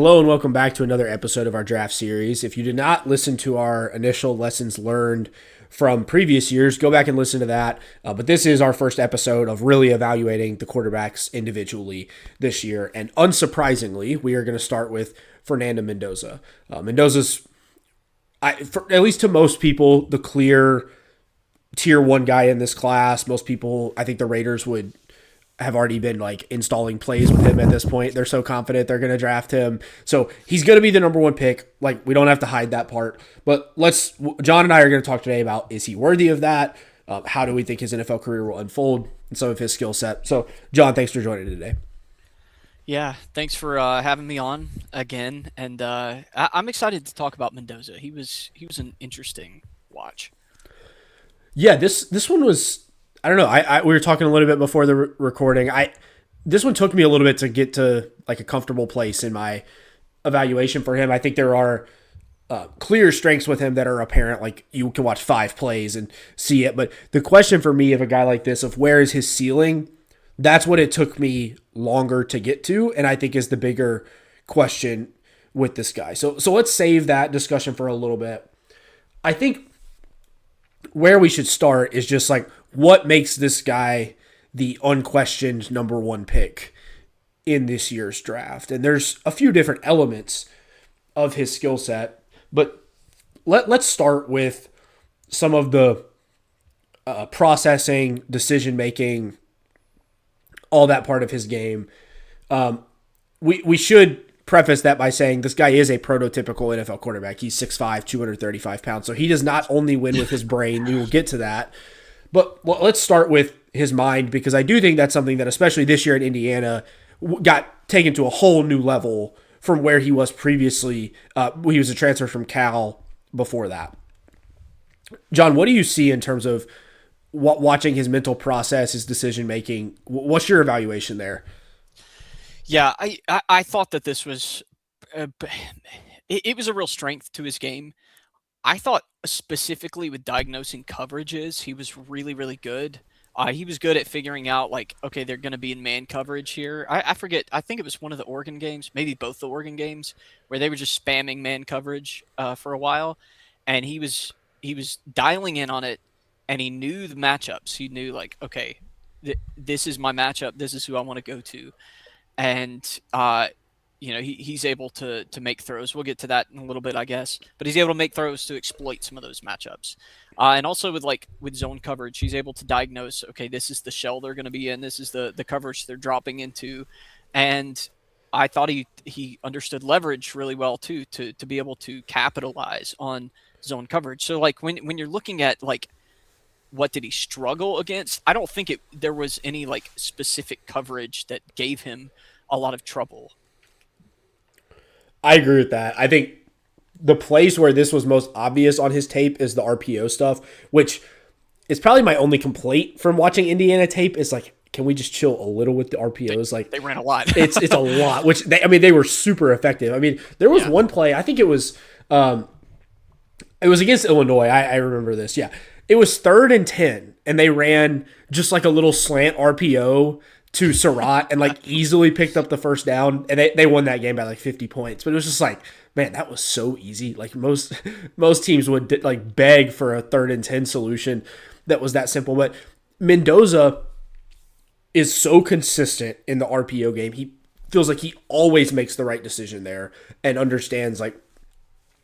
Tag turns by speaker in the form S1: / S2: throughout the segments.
S1: Hello and welcome back to another episode of our draft series. If you did not listen to our initial lessons learned from previous years, go back and listen to that. But this is our first episode of really evaluating the quarterbacks individually this year. And unsurprisingly, we are going to start with Fernando Mendoza. Mendoza's, at least to most people, the clear tier one guy in this class. Most people, I think the Raiders would have already been like installing plays with him at this point. They're so confident they're going to draft him. So he's going to be the number one pick. Like, we don't have to hide that part. But Jon and I are going to talk today about, is he worthy of that? How do we think his NFL career will unfold and some of his skill set? So, Jon, thanks for joining today.
S2: Yeah, thanks for having me on again, and I'm excited to talk about Mendoza. He was an interesting watch.
S1: Yeah, this one was, I don't know. We were talking a little bit before the recording. This one took me a little bit to get to like a comfortable place in my evaluation for him. I think there are clear strengths with him that are apparent. Like, you can watch 5 plays and see it. But the question for me of a guy like this, of where is his ceiling, that's what it took me longer to get to, and I think is the bigger question with this guy. So let's save that discussion for a little bit. I think where we should start is just like, what makes this guy the unquestioned number one pick in this year's draft. And there's a few different elements of his skill set, but let's start with some of the processing, decision making, all that part of his game. We should preface that by saying this guy is a prototypical NFL quarterback. He's 6'5", 235 pounds. So he does not only win with his brain. We will get to that. But let's start with his mind, because I do think that's something that, especially this year in Indiana, got taken to a whole new level from where he was previously. He was a transfer from Cal before that. Jon, what do you see in terms of watching his mental process, his decision making? What's your evaluation there?
S2: Yeah, I thought that this was it was a real strength to his game. I thought specifically with diagnosing coverages, he was really good. He was good at figuring out, like, okay, they're going to be in man coverage here. I forget. I think it was one of the Oregon games, maybe both the Oregon games, where they were just spamming man coverage for a while, and he was dialing in on it, and he knew the matchups. He knew, like, okay, this is my matchup. This is who I want to go to, and he's able to make throws. We'll get to that in a little bit, I guess. But he's able to make throws to exploit some of those matchups. And also with zone coverage, he's able to diagnose, okay, this is the shell they're going to be in. This is the coverage they're dropping into. And I thought he understood leverage really well too, to be able to capitalize on zone coverage. So, like, when you're looking at, like, what did he struggle against, I don't think there was any, like, specific coverage that gave him a lot of trouble.
S1: I agree with that. I think the place where this was most obvious on his tape is the RPO stuff, which is probably my only complaint from watching Indiana tape. Is like, can we just chill a little with the RPOs? Like,
S2: They ran a lot.
S1: it's a lot. Which they were super effective. I mean, there was
S2: Yeah.
S1: one play. I think it was against Illinois. I remember this. Yeah, it was 3rd and 10, and they ran just like a little slant RPO to Surratt and like easily picked up the first down, and they won that game by like 50 points. But it was just like, man, that was so easy. Like, most teams would like beg for a 3rd and 10 solution that was that simple. But Mendoza is so consistent in the RPO game. He feels like he always makes the right decision there and understands, like,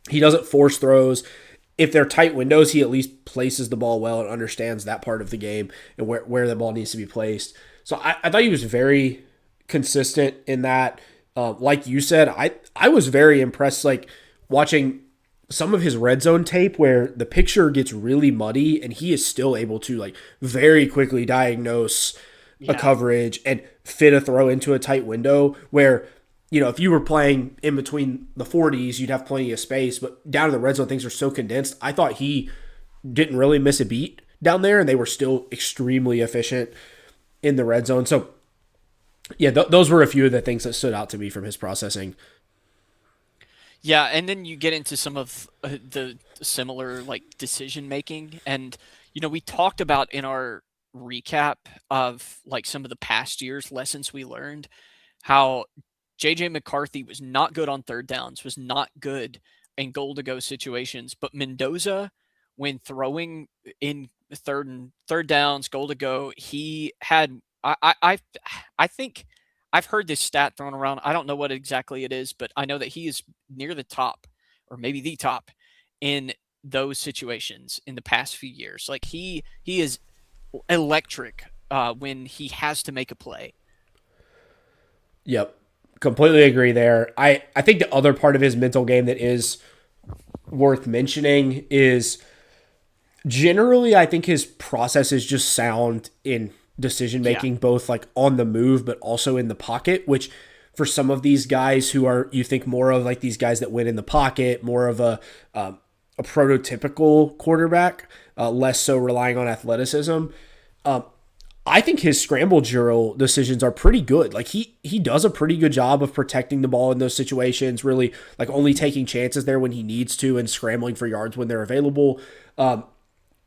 S1: he doesn't force throws. If they're tight windows, he at least places the ball well and understands that part of the game and where the ball needs to be placed. So I thought he was very consistent in that. Like you said, I was very impressed, like, watching some of his red zone tape where the picture gets really muddy and he is still able to, like, very quickly diagnose a
S2: Yeah.
S1: coverage and fit a throw into a tight window where, if you were playing in between the 40s, you'd have plenty of space, but down in the red zone, things are so condensed. I thought he didn't really miss a beat down there, and they were still extremely efficient in the red zone. So, yeah, those were a few of the things that stood out to me from his processing.
S2: Yeah, and then you get into some of the similar, like, decision making, and we talked about in our recap of, like, some of the past years lessons we learned, how JJ McCarthy was not good on third downs, was not good in goal to go situations, but Mendoza, when throwing in third downs, goal to go, he had I think I've heard this stat thrown around. I don't know what exactly it is, but I know that he is near the top, or maybe the top, in those situations in the past few years. Like he is electric when he has to make a play.
S1: Yep. Completely agree there. I think the other part of his mental game that is worth mentioning is generally I think his process is just sound in decision
S2: Yeah,
S1: making, both like on the move but also in the pocket, which for some of these guys who are you think more of like these guys that win in the pocket, more of a prototypical quarterback, less so relying on athleticism. I think his scramble drill decisions are pretty good. Like he does a pretty good job of protecting the ball in those situations, really like only taking chances there when he needs to and scrambling for yards when they're available.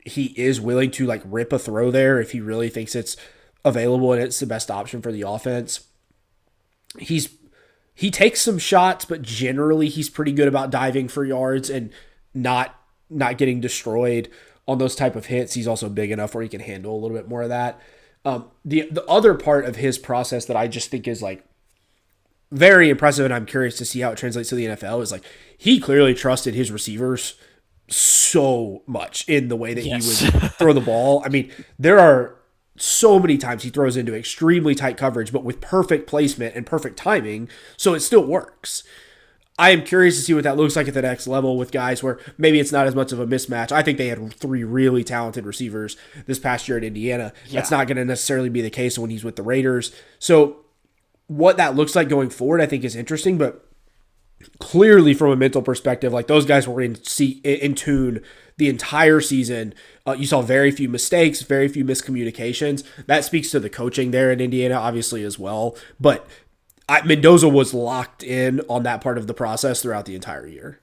S1: He is willing to like rip a throw there if he really thinks it's available and it's the best option for the offense. He's he takes some shots, but generally he's pretty good about diving for yards and not not getting destroyed on those type of hits. He's also big enough where he can handle a little bit more of that. The other part of his process that I just think is like very impressive, and I'm curious to see how it translates to the NFL, is like he clearly trusted his receivers so much in the way that he would
S2: yes.
S1: throw the ball. I mean, there are so many times he throws into extremely tight coverage, but with perfect placement and perfect timing, so it still works. I am curious to see what that looks like at the next level with guys where maybe it's not as much of a mismatch. I think they had three really talented receivers this past year at Indiana.
S2: Yeah.
S1: That's not going to necessarily be the case when he's with the Raiders. So what that looks like going forward, I think is interesting, but clearly from a mental perspective, like those guys were in tune the entire season. You saw very few mistakes, very few miscommunications. That speaks to the coaching there in Indiana, obviously as well. But Mendoza was locked in on that part of the process throughout the entire year.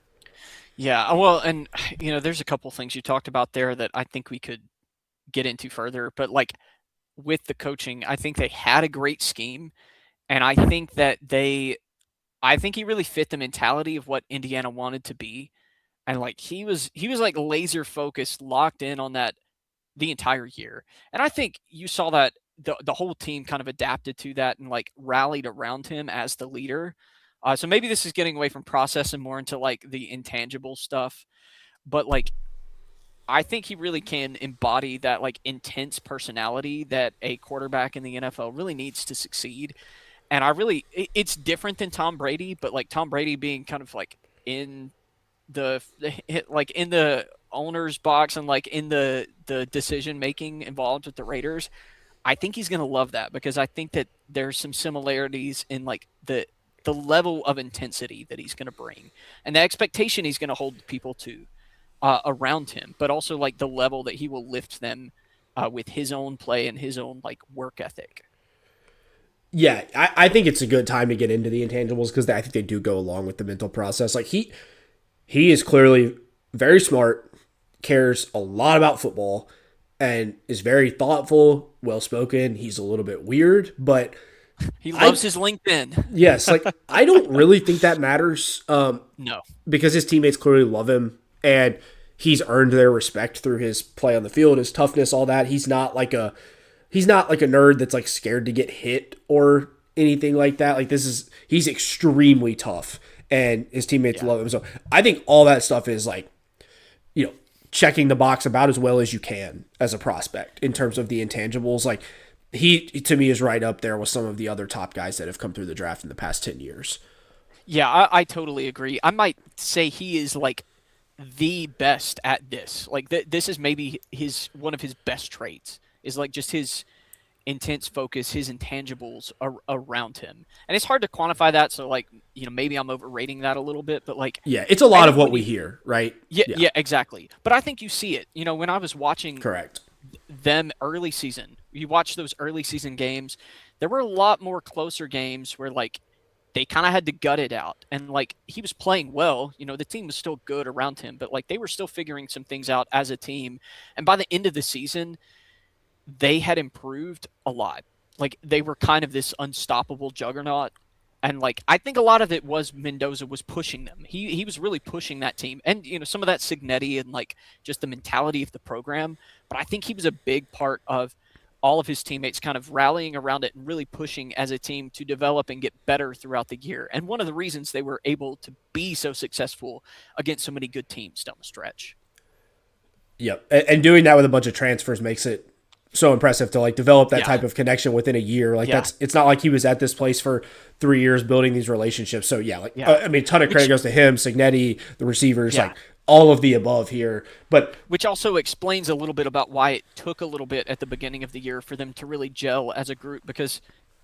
S2: Yeah, well, and there's a couple things you talked about there that I think we could get into further, but like with the coaching, I think they had a great scheme, and I think he really fit the mentality of what Indiana wanted to be, and like he was like laser focused, locked in on that the entire year. And I think you saw that the whole team kind of adapted to that and like rallied around him as the leader. So maybe this is getting away from process and more into like the intangible stuff, but like I think he really can embody that like intense personality that a quarterback in the NFL really needs to succeed. And it's different than Tom Brady, but like Tom Brady being kind of like in the like in the owner's box and like in the decision making involved with the Raiders. I think he's going to love that because I think that there's some similarities in like the level of intensity that he's going to bring and the expectation he's going to hold people to around him, but also like the level that he will lift them with his own play and his own like work ethic.
S1: Yeah, I think it's a good time to get into the intangibles because I think they do go along with the mental process. Like he is clearly very smart, cares a lot about football, and is very thoughtful, well spoken. He's a little bit weird, but
S2: He
S1: I
S2: loves his LinkedIn.
S1: yes, like I don't really think that matters
S2: No.
S1: because his teammates clearly love him and he's earned their respect through his play on the field, his toughness, all that. He's not like a nerd that's like scared to get hit or anything like that. Like he's extremely tough and his teammates
S2: Yeah.
S1: love him. So I think all that stuff is like, you know, checking the box about as well as you can as a prospect in terms of the intangibles. Like he to me is right up there with some of the other top guys that have come through the draft in the past 10 years.
S2: Yeah, I totally agree. I might say he is like the best at this. Like this is maybe his one of his best traits is like just his intense focus, his intangibles around him. And it's hard to quantify that, so like, maybe I'm overrating that a little bit, but like
S1: Yeah, it's a
S2: I
S1: lot of
S2: think
S1: what
S2: when
S1: we
S2: you
S1: hear, right?
S2: yeah,
S1: Yeah,
S2: yeah, exactly. But I think you see it. When I was watching
S1: correct.
S2: them early season, you watch those early season games, there were a lot more closer games where like they kind of had to gut it out. And like he was playing well, the team was still good around him, but like they were still figuring some things out as a team. And by the end of the season, they had improved a lot. Like they were kind of this unstoppable juggernaut. And like I think a lot of it was Mendoza was pushing them. He was really pushing that team, and some of that Signetti and like just the mentality of the program. But I think he was a big part of all of his teammates kind of rallying around it and really pushing as a team to develop and get better throughout the year. And one of the reasons they were able to be so successful against so many good teams down the stretch.
S1: Yep. And doing that with a bunch of transfers makes it so impressive to like develop that
S2: Yeah,
S1: type of connection within a year. Like
S2: yeah,
S1: it's not like he was at this place for 3 years building these relationships. So yeah, like
S2: yeah.
S1: I mean, a ton of credit
S2: Which
S1: goes to him, Signetti, the receivers,
S2: yeah,
S1: like all of the above here. But
S2: which also explains a little bit about why it took a little bit at the beginning of the year for them to really gel as a group, because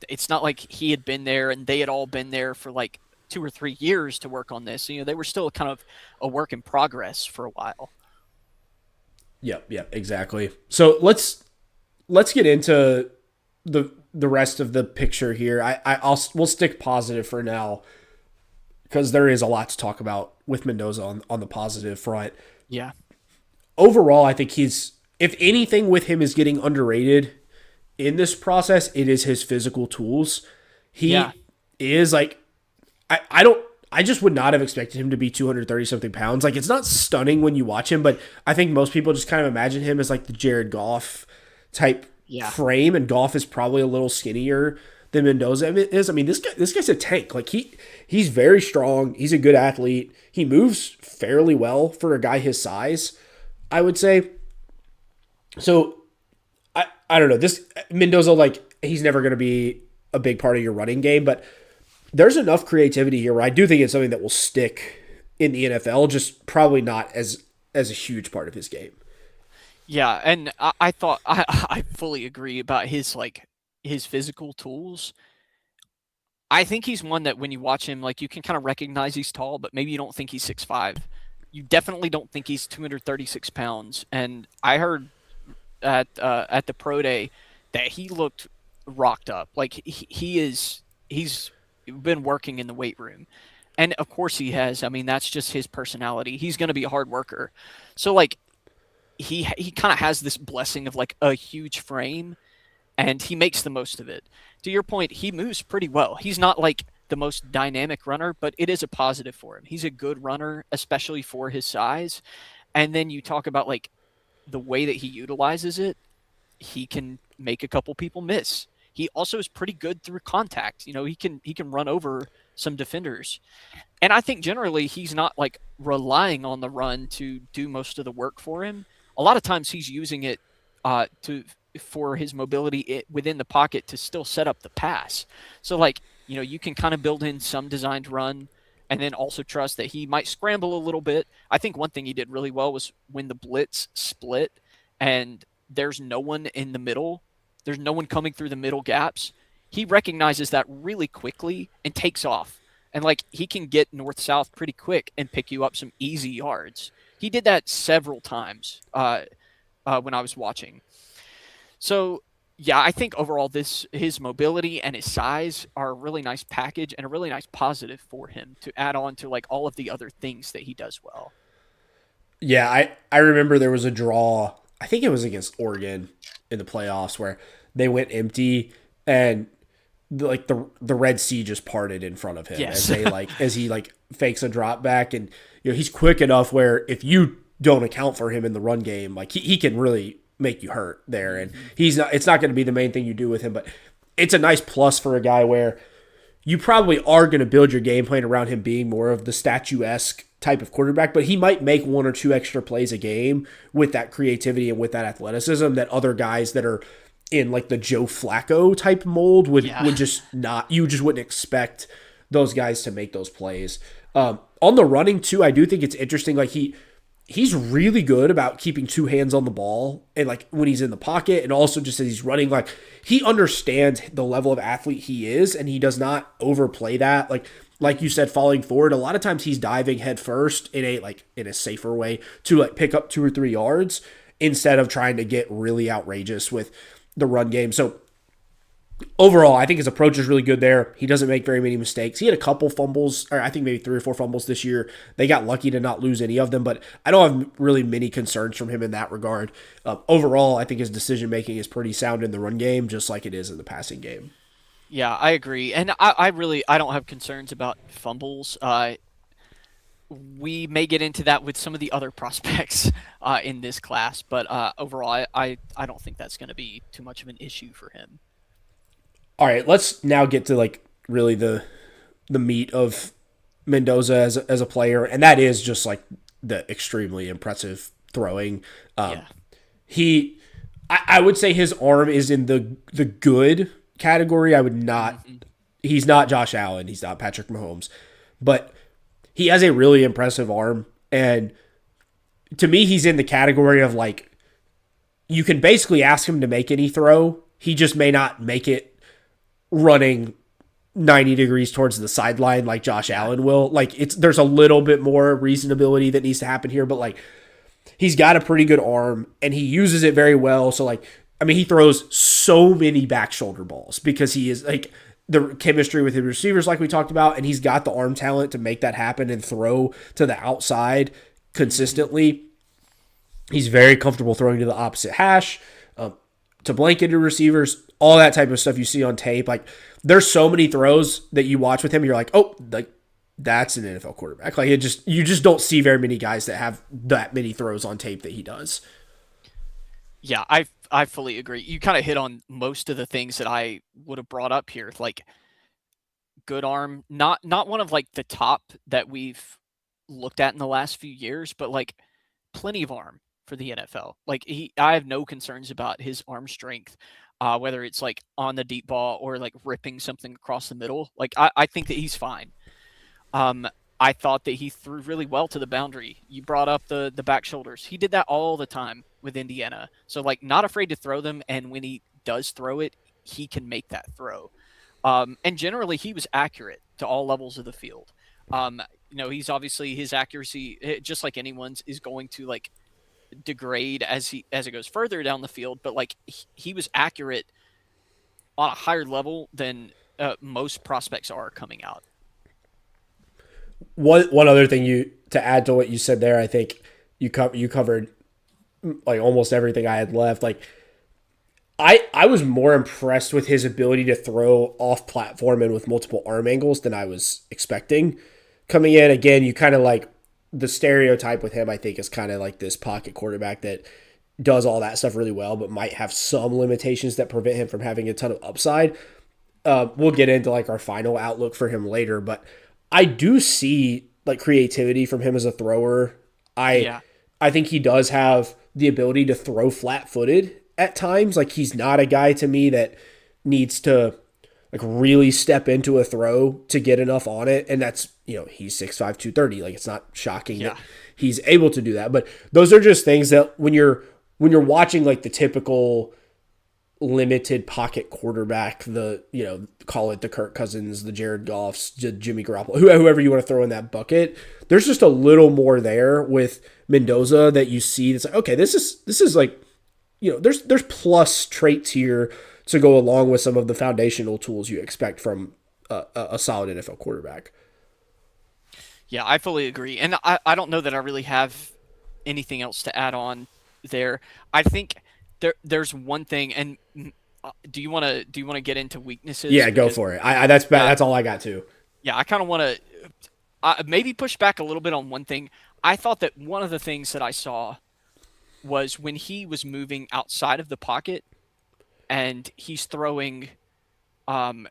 S2: it's not like he had been there and they had all been there for like 2 or 3 years to work on this. They were still kind of a work in progress for a while.
S1: yep, exactly. So let's get into the rest of the picture here. We'll stick positive for now because there is a lot to talk about with Mendoza on the positive front.
S2: Yeah.
S1: Overall, I think he's, if anything with him is getting underrated in this process, it is his physical tools.
S2: Yeah.
S1: He is like, I don't, I just would not have expected him to be 230 something pounds. Like, it's not stunning when you watch him, but I think most people just kind of imagine him as like the Jared Goff type
S2: Yeah.
S1: frame, and Goff is probably a little skinnier than Mendoza is. I mean, this guy's a tank. Like he's very strong. He's a good athlete. He moves fairly well for a guy his size, I would say. So I don't know. This Mendoza, like, he's never going to be a big part of your running game, but there's enough creativity here where I do think it's something that will stick in the NFL, just probably not as a huge part of his game.
S2: Yeah. And I thought I fully agree about his physical tools. I think he's one that when you watch him, like you can kind of recognize he's tall, but maybe you don't think he's 6'5". You definitely don't think he's 236 pounds. And I heard at the pro day that he looked rocked up. Like he's been working in the weight room, and of course he has. I mean, that's just his personality. He's going to be a hard worker. So like he kind of has this blessing of like a huge frame, and he makes the most of it. To your point, he moves pretty well. He's not like the most dynamic runner, but it is a positive for him. He's a good runner, especially for his size. And then you talk about like the way that he utilizes it, he can make a couple people miss. He also is pretty good through contact. He can run over some defenders. And I think generally he's not like relying on the run to do most of the work for him. A lot of times he's using it to for his mobility within the pocket to still set up the pass. So like you can kind of build in some designed run, and then also trust that he might scramble a little bit. I think one thing he did really well was when the blitz split and there's no one in the middle, there's no one coming through the middle gaps. He recognizes that really quickly and takes off. And like he can get north south pretty quick and pick you up some easy yards. He did that several times when I was watching. So yeah, I think overall his mobility and his size are a really nice package and a really nice positive for him to add on to like all of the other things that he does well.
S1: Yeah, I remember there was a draw. I think it was against Oregon in the playoffs where they went empty and the Red Sea just parted in front of him
S2: Yes.
S1: as he like fakes a drop back, and he's quick enough where if you don't account for him in the run game, like he can really make you hurt there, and it's not going to be the main thing you do with him, but it's a nice plus for a guy where you probably are going to build your game plan around him being more of the statuesque type of quarterback, but he might make one or two extra plays a game with that creativity and with that athleticism that other guys that are in like the Joe Flacco type mold would just not, you just wouldn't expect those guys to make those plays. On the running too, I do think it's interesting. Like he's really good about keeping two hands on the ball, and like when he's in the pocket, and also just as he's running, like he understands the level of athlete he is, and he does not overplay that. Like you said, falling forward, a lot of times he's diving head first in a safer way to like pick up 2 or 3 yards instead of trying to get really outrageous with the run game. So overall, I think his approach is really good there. He doesn't make very many mistakes. He had a couple fumbles, or I think maybe 3 or 4 fumbles this year. They got lucky to not lose any of them, but I don't have really many concerns from him in that regard. Overall, I think his decision making is pretty sound in the run game, just like it is in the passing game.
S2: Yeah, I agree, and I don't have concerns about fumbles. We may get into that with some of the other prospects in this class, but overall, I don't think that's going to be too much of an issue for him.
S1: All right, let's now get to like really the meat of Mendoza as a player, and that is just like the extremely impressive throwing. Um,
S2: Yeah.
S1: he, I would say his arm is in the good category. I would not.
S2: Hmm.
S1: He's not Josh Allen. He's not Patrick Mahomes, but he has a really impressive arm, and to me, he's in the category of like you can basically ask him to make any throw. He just may not make it running 90 degrees towards the sideline like Josh
S2: Yeah.
S1: Allen will. Like there's a little bit more reasonability that needs to happen here, but like he's got a pretty good arm and he uses it very well. So like I mean he throws so many back shoulder balls because he is like the chemistry with his receivers like we talked about and he's got the arm talent to make that happen and throw to the outside
S2: Hmm.
S1: consistently. He's very comfortable throwing to the opposite hash, to blanketed receivers, all that type of stuff you see on tape. Like there's so many throws that you watch with him, and you're like, oh, like that's an NFL quarterback. Like it just you just don't see very many guys that have that many throws on tape that he does.
S2: Yeah, I fully agree. You kind of hit on most of the things that I would have brought up here. Like good arm, not one of like the top that we've looked at in the last few years, but like plenty of arm for the NFL. Like I have no concerns about his arm strength, whether it's like on the deep ball or like ripping something across the middle. Like I think that he's fine. Um, I thought that he threw really well to the boundary. You brought up the back shoulders. He did that all the time with Indiana. So like not afraid to throw them, and when he does throw it, he can make that throw. And generally, he was accurate to all levels of the field. Um, he's obviously his accuracy, just like anyone's, is going to like degrade as it goes further down the field. But like he was accurate on a higher level than most prospects are coming out.
S1: One other thing you to add to what you said there, I think you covered like almost everything I had left. Like I was more impressed with his ability to throw off platform and with multiple arm angles than I was expecting. Coming in again, you kind of like the stereotype with him. I think is kind of like this pocket quarterback that does all that stuff really well, but might have some limitations that prevent him from having a ton of upside. We'll get into like our final outlook for him later, but I do see like creativity from him as a thrower. I
S2: Yeah,
S1: I think he does have the ability to throw flat footed at times. Like he's not a guy to me that needs to like really step into a throw to get enough on it. And that's, he's 6'5", 230. Like it's not shocking
S2: yeah,
S1: that he's able to do that. But those are just things that when you're watching like the typical limited pocket quarterback, call it the Kirk Cousins, the Jared Goffs, Jimmy Garoppolo, whoever you want to throw in that bucket. There's just a little more there with Mendoza that you see. That's like, okay, this is like, there's plus traits here to go along with some of the foundational tools you expect from a solid NFL quarterback.
S2: yeah. I fully agree, and I don't know that I really have anything else to add on there. I think there's one thing, and do you want to get into weaknesses
S1: Yeah, go
S2: because
S1: for it. That's
S2: yeah,
S1: that's all I got too.
S2: yeah, I kind of want to maybe push back a little bit on one thing. I thought that one of the things that I saw was when he was moving outside of the pocket and he's throwing um,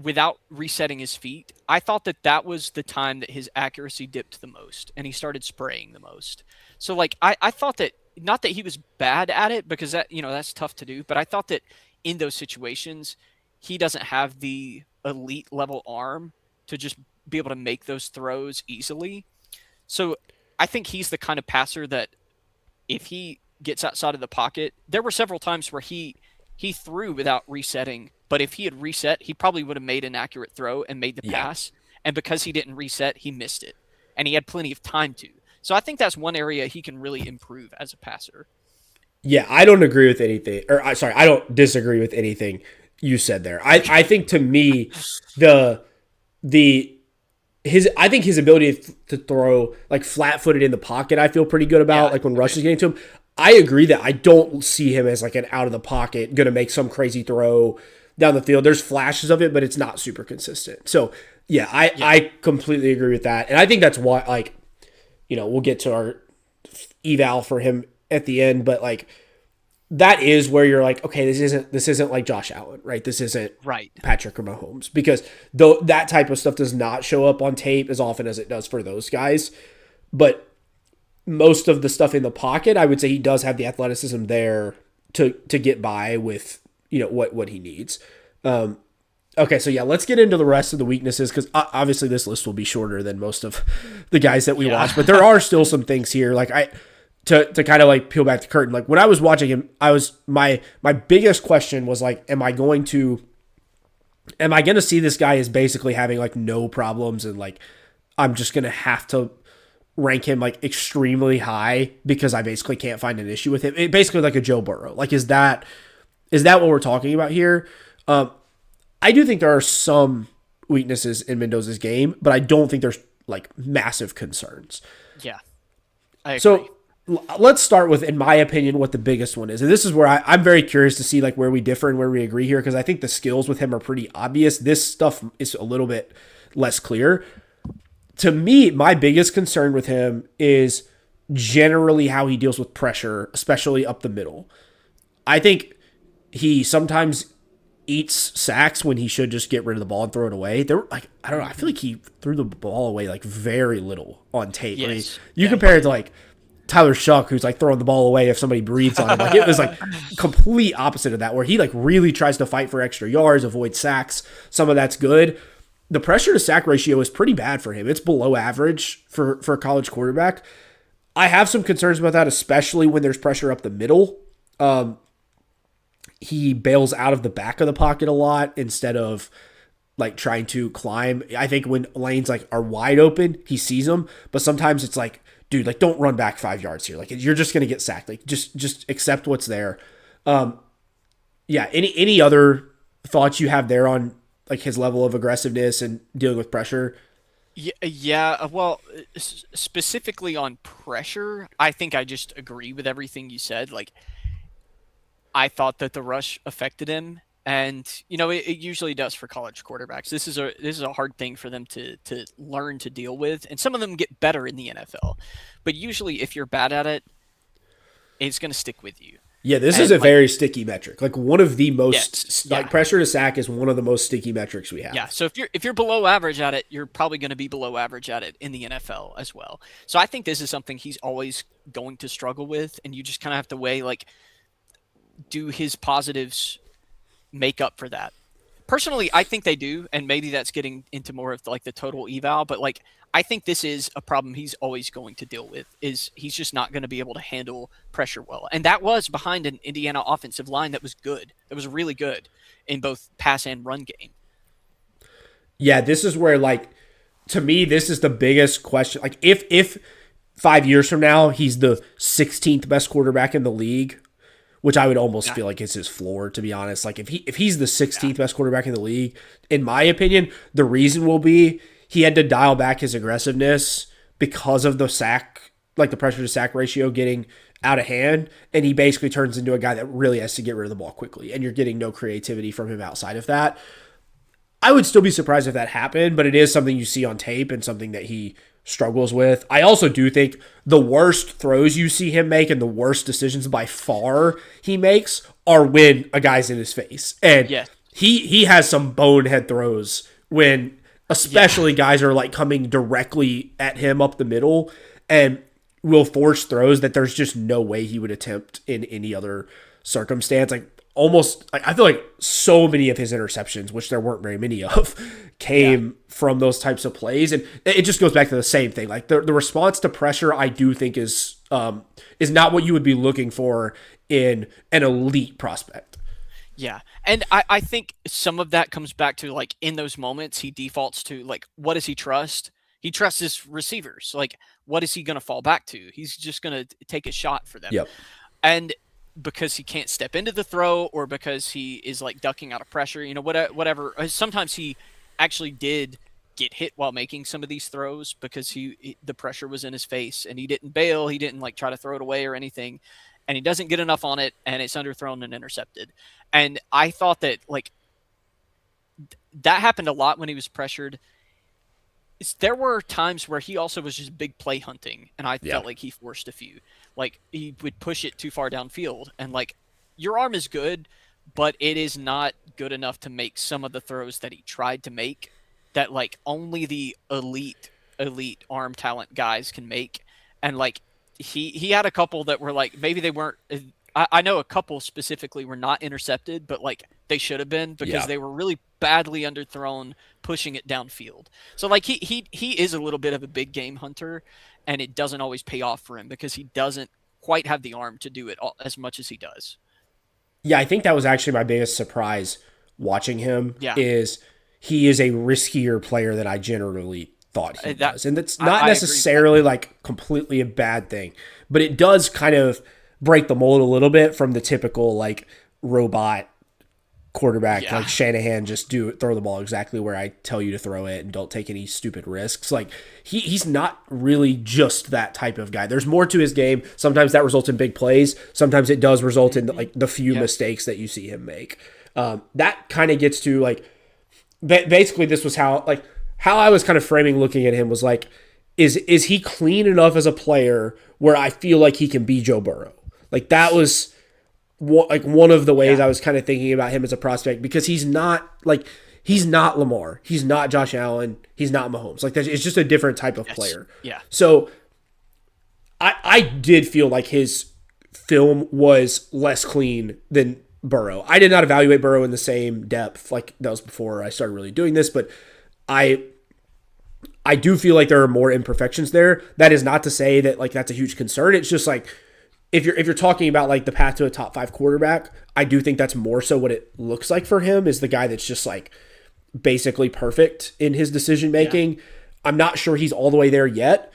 S2: without resetting his feet. I thought that that was the time that his accuracy dipped the most and he started spraying the most. So like I thought that not that he was bad at it because that's tough to do, but I thought that in those situations he doesn't have the elite level arm to just be able to make those throws easily. So I think he's the kind of passer that if he gets outside of the pocket, there were several times where he threw without resetting, but if he had reset, he probably would have made an accurate throw and made the
S1: Yeah.
S2: pass. And because he didn't reset, he missed it. And he had plenty of time to. So I think that's one area he can really improve as a passer.
S1: Yeah, I don't agree with anything, or sorry, I don't disagree with anything you said there. I think to me, the the I think his ability to throw like flat footed in the pocket, I feel pretty good about.
S2: Yeah.
S1: Like when Rush
S2: Okay.
S1: is getting to him, I agree that I don't see him as like an out of the pocket, gonna make some crazy throw, down the field. There's flashes of it, but it's not super consistent. So yeah,
S2: Yeah.
S1: I completely agree with that, and I think that's why we'll get to our eval for him at the end, but like that is where you're like, okay, this isn't like Josh Allen, right? This isn't
S2: Right.
S1: Patrick or Mahomes because though that type of stuff does not show up on tape as often as it does for those guys, but most of the stuff in the pocket, I would say he does have the athleticism there to get by with what he needs. Okay, so yeah, let's get into the rest of the weaknesses because obviously this list will be shorter than most of the guys that we
S2: Yeah.
S1: watch, but there are still some things here. Like to kind of like peel back the curtain. Like when I was watching him, I was my biggest question was like, am I going to see this guy as basically having like no problems and like I'm just going to have to rank him like extremely high because I basically can't find an issue with him. Basically like a Joe Burrow. Like is that what we're talking about here? I do think there are some weaknesses in Mendoza's game, but I don't think there's like massive concerns.
S2: Yeah. I agree.
S1: So let's start with, in my opinion, what the biggest one is. And this is where I'm very curious to see like where we differ and where we agree here because I think the skills with him are pretty obvious. This stuff is a little bit less clear. To me, my biggest concern with him is generally how he deals with pressure, especially up the middle. I think he sometimes eats sacks when he should just get rid of the ball and throw it away. There, like I don't know, I feel like he threw the ball away like very little on tape. I mean,
S2: Yes.
S1: you
S2: Yeah.
S1: compare it to like Tyler Shuck, who's like throwing the ball away if somebody breathes on him. Like it was like complete opposite of that, where he like really tries to fight for extra yards, avoid sacks. Some of that's good. The pressure to sack ratio is pretty bad for him. It's below average for a college quarterback. I have some concerns about that, especially when there's pressure up the middle. He bails out of the back of the pocket a lot instead of like trying to climb. I think when lanes like are wide open, he sees them, but sometimes it's like, dude, like don't run back 5 yards here. Like you're just gonna get sacked. Like just accept what's there. Yeah. Any other thoughts you have there on like his level of aggressiveness and dealing with pressure?
S2: Yeah, yeah. Well, specifically on pressure, I think I just agree with everything you said. Like, I thought that the rush affected him, and it usually does for college quarterbacks. This is a hard thing for them to learn to deal with, and some of them get better in the NFL. But usually, if you're bad at it, it's going to stick with you.
S1: Yeah, this is
S2: And
S1: a
S2: like,
S1: very sticky metric. Like one of the
S2: yes,
S1: most like
S2: yeah.
S1: pressure to sack is one of the most sticky metrics we
S2: Yeah,
S1: have.
S2: so if you're below average at it, you're probably going to be below average at it in the NFL as well. So I think this is something he's always going to struggle with, and you just kind of have to weigh like, do his positives make up for that? Personally, I think they do, and maybe that's getting into more of like the total eval, but like I think this is a problem he's always going to deal with. Is he's just not going to be able to handle pressure well, and that was behind an Indiana offensive line that was good, that was really good in both pass and run game.
S1: Yeah, this is where like to me this is the biggest question. Like if 5 years from now he's the 16th best quarterback in the league, which I would almost
S2: Yeah,
S1: feel like is his floor, to be honest. Like if he's the
S2: yeah,
S1: 16th best quarterback in the league, in my opinion, the reason will be he had to dial back his aggressiveness because of the sack, like the pressure to sack ratio getting out of hand, and he basically turns into a guy that really has to get rid of the ball quickly, and you're getting no creativity from him outside of that. I would still be surprised if that happened, but it is something you see on tape and something that he struggles with. I also do think the worst throws you see him make and the worst decisions by far he makes are when a guy's in his face. And
S2: yes,
S1: he has some bonehead throws when
S2: yeah,
S1: especially guys are like coming directly at him up the middle and will force throws that there's just no way he would attempt in any other circumstance. Like almost, like, I feel like so many of his interceptions, which there weren't very many of,
S2: yeah.
S1: came from those types of plays, and it just goes back to the same thing. Like the response to pressure, I do think is not what you would be looking for in an elite prospect.
S2: Yeah. And I think some of that comes back to like in those moments, he defaults to like, what does he trust? He trusts his receivers. Like, what is he going to fall back to? He's just going to take a shot for them.
S1: Yep.
S2: And because he can't step into the throw or because he is like ducking out of pressure, whatever. Sometimes he actually did get hit while making some of these throws because the pressure was in his face and he didn't bail, he didn't like try to throw it away or anything, and he doesn't get enough on it and it's underthrown and intercepted. And I thought that like that happened a lot when he was pressured. There were times where he also was just big play hunting, and I
S1: Yeah.
S2: felt like he forced a few. Like he would push it too far downfield, and like your arm is good, but it is not good enough to make some of the throws that he tried to make that like only the elite arm talent guys can make. And like he had a couple that were like maybe they weren't. I know a couple specifically were not intercepted, but like they should have been because
S1: Yeah.
S2: they were really badly underthrown, pushing it downfield. So like he is a little bit of a big game hunter, and it doesn't always pay off for him because he doesn't quite have the arm to do it as much as he does.
S1: Yeah, I think that was actually my biggest surprise watching him
S2: Yeah,
S1: is he is a riskier player than I generally thought he
S2: that
S1: was. And that's not
S2: I agree with that.
S1: necessarily like completely a bad thing, but it does kind of break the mold a little bit from the typical like robot quarterback
S2: Yeah,
S1: like Shanahan, just throw the ball exactly where I tell you to throw it and don't take any stupid risks. Like he's not really just that type of guy. There's more to his game. Sometimes that results in big plays. Sometimes it does result in like the few
S2: yeah,
S1: mistakes that you see him make. That kind of gets to like basically this was how I was kind of framing looking at him was like is he clean enough as a player where I feel like he can be Joe Burrow? Like that was one of the ways
S2: yeah.
S1: I was kind of thinking about him as a prospect because he's not Lamar, he's not Josh Allen, he's not Mahomes. Like it's just a different type of
S2: Yes,
S1: player.
S2: yeah,
S1: So I did feel like his film was less clean than Burrow. I did not evaluate Burrow in the same depth like that was before I started really doing this, but I I do feel like there are more imperfections there. That is not to say that like that's a huge concern. It's just like if you're talking about like the path to a top 5 quarterback, I do think that's more so what it looks like for him is the guy that's just like basically perfect in his decision
S2: yeah.
S1: making. I'm not sure he's all the way there yet,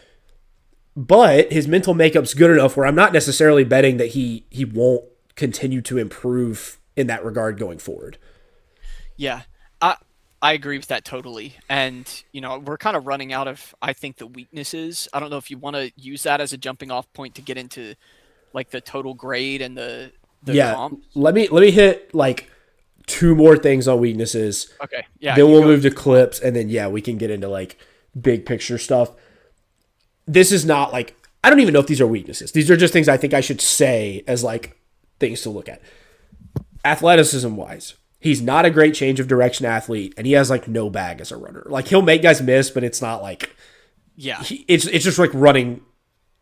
S1: but his mental makeup's good enough where I'm not necessarily betting that he won't continue to improve in that regard going forward.
S2: Yeah, I agree with that totally. And you know, we're kind of running out of I think the weaknesses. I don't know if you want to use that as a jumping off point to get into like the total grade and the
S1: Yeah,
S2: comps.
S1: let me hit like two more things on weaknesses.
S2: Okay, yeah,
S1: Then
S2: you
S1: we'll
S2: go.
S1: move to clips, and then yeah, we can get into like big picture stuff. This is not like I don't even know if these are weaknesses. These are just things I think I should say as like things to look at. Athleticism wise, he's not a great change of direction athlete, and he has like no bag as a runner. Like he'll make guys miss, but it's not like
S2: Yeah,
S1: it's just like running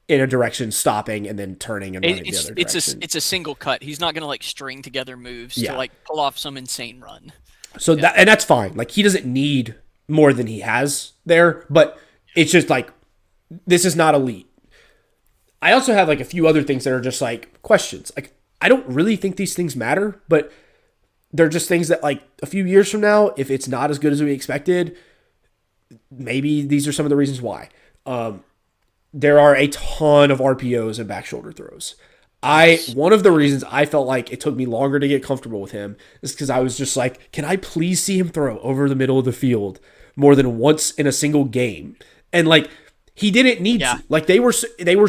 S1: in a direction, stopping, and then turning and running the other direction.
S2: it's a single cut. He's not gonna like string together moves to
S1: Yeah.
S2: like pull off some insane run.
S1: So
S2: Yeah,
S1: that and that's fine. Like he doesn't need more than he has there, but it's just like this is not elite. I also have like a few other things that are just like questions. Like I don't really think these things matter, but they're just things that like a few years from now, if it's not as good as we expected, maybe these are some of the reasons why. There are a ton of RPOs and back shoulder throws.
S2: yes,
S1: One of the reasons I felt like it took me longer to get comfortable with him is because I was just like, can I please see him throw over the middle of the field more than once in a single game? And like he didn't need
S2: yeah,
S1: to. Like they were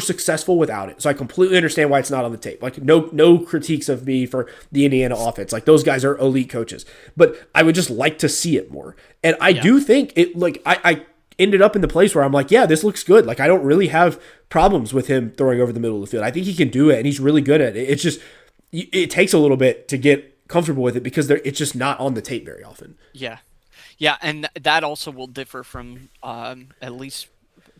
S1: successful without it. So I completely understand why it's not on the tape. Like no critiques of me for the Indiana offense. Like those guys are elite coaches. But I would just like to see it more. And I
S2: yeah,
S1: do think it like I ended up in the place where I'm like, yeah, this looks good. Like I don't really have problems with him throwing over the middle of the field. I think he can do it and he's really good at it. It's just it takes a little bit to get comfortable with it because it's just not on the tape very often.
S2: yeah, yeah. And that also will differ from at least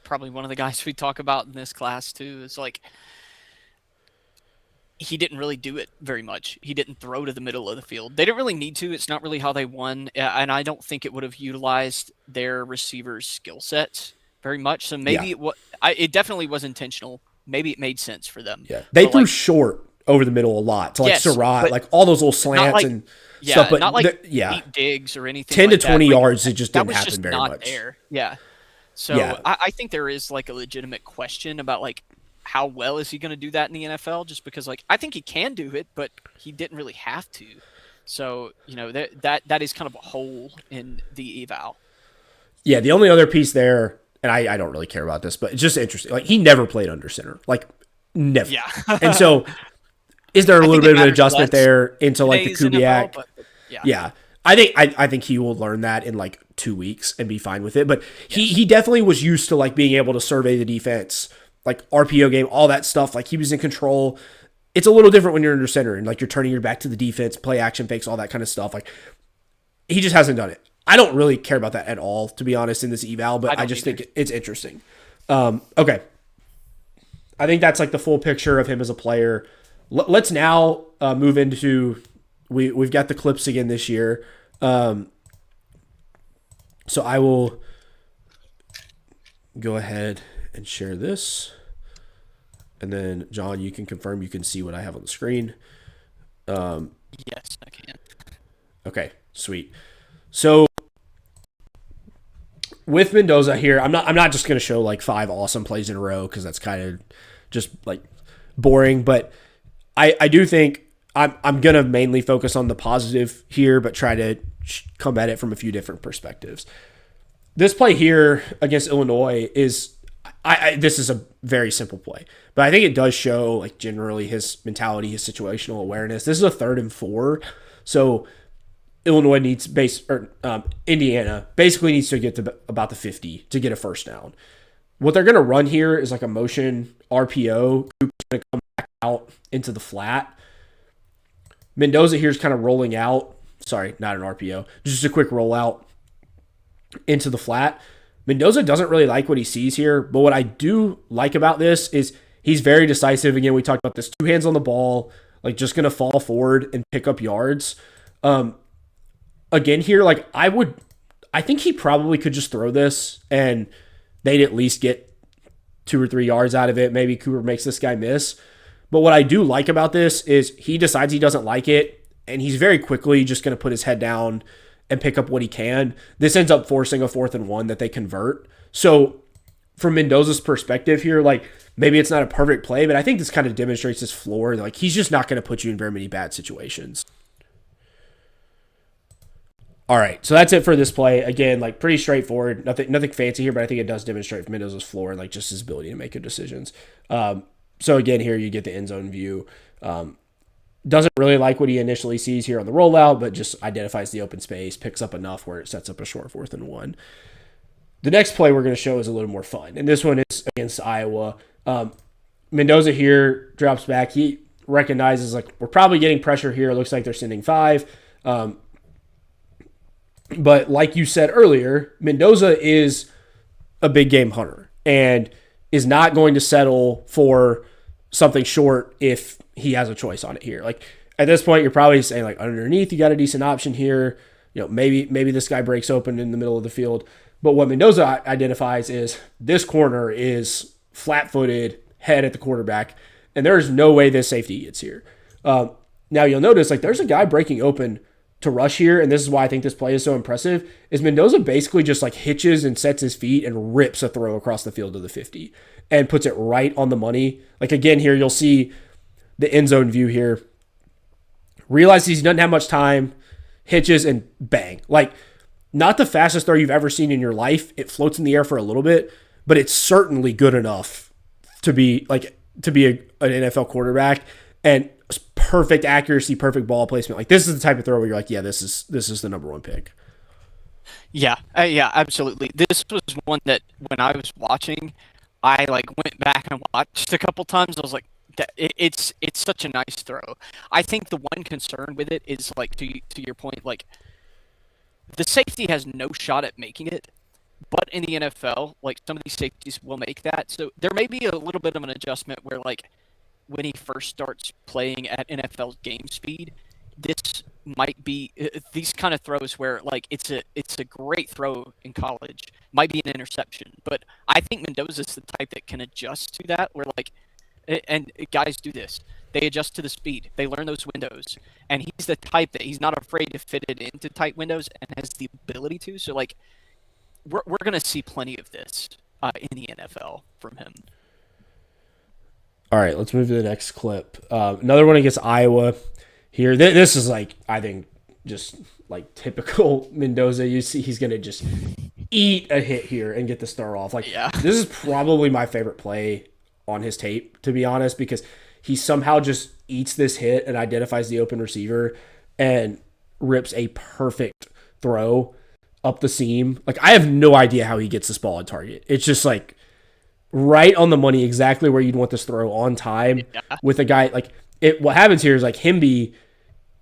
S2: probably one of the guys we talk about in this class too. Is like he didn't really do it very much. He didn't throw to the middle of the field. They didn't really need to. It's not really how they won, and I don't think it would have utilized their receivers' skill sets very much. So
S1: Yeah.
S2: maybe it definitely was intentional. Maybe it made sense for them.
S1: Yeah. They
S2: But
S1: threw
S2: like,
S1: short over the middle a lot to like
S2: yes,
S1: Surratt,
S2: but
S1: like all those little
S2: not
S1: slants
S2: like
S1: and stuff.
S2: yeah,
S1: But
S2: not like
S1: yeah,
S2: deep digs or anything
S1: 10 to
S2: like that.
S1: 20
S2: Like
S1: yards, it just
S2: that
S1: didn't
S2: was
S1: happen
S2: just
S1: very
S2: not
S1: much.
S2: there. Yeah. So
S1: Yeah.
S2: I think there is like a legitimate question about like how well is he going to do that in the NFL? Just because like I think he can do it, but he didn't really have to. So you know that is kind of a hole in the eval.
S1: Yeah. The only other piece there, and I don't really care about this, but it's just interesting. Like he never played under center. Like never.
S2: Yeah,
S1: And so is there a
S2: I
S1: little
S2: think
S1: bit
S2: it
S1: of an
S2: matters
S1: adjustment
S2: less
S1: there into like the
S2: today's NFL,
S1: Kubiak?
S2: but yeah,
S1: Yeah. I think he will learn that in like 2 weeks and be fine with it. But
S2: Yes.
S1: he definitely was used to like being able to survey the defense, like RPO game, all that stuff. Like he was in control. It's a little different when you're under center and like you're turning your back to the defense, play action fakes, all that kind of stuff. Like he just hasn't done it. I don't really care about that at all, to be honest, in this eval,
S2: I
S1: but I
S2: don't
S1: just
S2: either.
S1: think it's interesting. Okay, I think that's like the full picture of him as a player. Let's now move into we've got the clips again this year. So I will go ahead and share this, and then John, you can confirm you can see what I have on the screen.
S2: Yes, I can.
S1: Okay, sweet. So with Mendoza here, I'm not just gonna show like 5 awesome plays in a row because that's kind of just like boring. But I do think I'm gonna mainly focus on the positive here, but try to come at it from a few different perspectives. This play here against Illinois is this is a very simple play, but I think it does show like generally his mentality, his situational awareness. This is a 3rd and 4, so Illinois needs Indiana basically needs to get to about the 50 to get a first down. What they're going to run here is like a motion RPO. Cooper's going to come back out into the flat. Mendoza here is kind of rolling out. Sorry, not an RPO. Just a quick rollout into the flat. Mendoza doesn't really like what he sees here, but what I do like about this is he's very decisive. Again, we talked about this 2 hands on the ball, like just going to fall forward and pick up yards. Again here, like I think he probably could just throw this and they'd at least get 2 or 3 yards out of it. Maybe Cooper makes this guy miss. But what I do like about this is he decides he doesn't like it, and he's very quickly just going to put his head down and pick up what he can. This ends up forcing a 4th and 1 that they convert. So from Mendoza's perspective here, like maybe it's not a perfect play, but I think this kind of demonstrates his floor. Like he's just not going to put you in very many bad situations. All right, so that's it for this play. Again, like pretty straightforward, nothing fancy here, but I think it does demonstrate Mendoza's floor and like just his ability to make good decisions. So again, here you get the end zone view. Doesn't really like what he initially sees here on the rollout, but just identifies the open space, picks up enough where it sets up a short 4th and 1. The next play we're going to show is a little more fun, and this one is against Iowa. Mendoza here drops back. He recognizes like we're probably getting pressure here. It looks like they're sending 5. But like you said earlier, Mendoza is a big game hunter and is not going to settle for something short if he has a choice on it here. Like at this point, you're probably saying like underneath, you got a decent option here. You know, maybe this guy breaks open in the middle of the field. But what Mendoza identifies is this corner is flat-footed, head at the quarterback, and there is no way this safety gets here. Now you'll notice like there's a guy breaking open to rush here, and this is why I think this play is so impressive, is Mendoza basically just like hitches and sets his feet and rips a throw across the field to the 50 and puts it right on the money. Like again here, you'll see the end zone view here. Realizes he doesn't have much time, hitches, and bang. Like not the fastest throw you've ever seen in your life. It floats in the air for a little bit, but it's certainly good enough to be an NFL quarterback. And perfect accuracy, perfect ball placement. Like this is the type of throw where you're like, yeah, this is the number 1 pick.
S2: Yeah, yeah, absolutely. This was one that when I was watching, I like went back and watched a couple times. I was like, it's such a nice throw. I think the one concern with it is like to your point, like the safety has no shot at making it, but in the NFL, like some of these safeties will make that. So there may be a little bit of an adjustment where like when he first starts playing at NFL game speed, this might be these kind of throws where like it's a great throw in college, might be an interception, but I think Mendoza's the type that can adjust to that. Where like, and guys do this, they adjust to the speed, they learn those windows, and he's the type that he's not afraid to fit it into tight windows and has the ability to. So like, we're gonna see plenty of this in the NFL from him.
S1: All right, let's move to the next clip. Another one against Iowa here. This is like, I think, just like typical Mendoza. You see, he's going to just eat a hit here and get the star off. Like,
S2: Yeah.
S1: this is probably my favorite play on his tape, to be honest, because he somehow just eats this hit and identifies the open receiver. And rips a perfect throw up the seam. Like, I have no idea how he gets this ball on target. It's just like right on the money, exactly where you'd want this throw on time
S2: Yeah.
S1: with a guy like it. What happens here is like Himby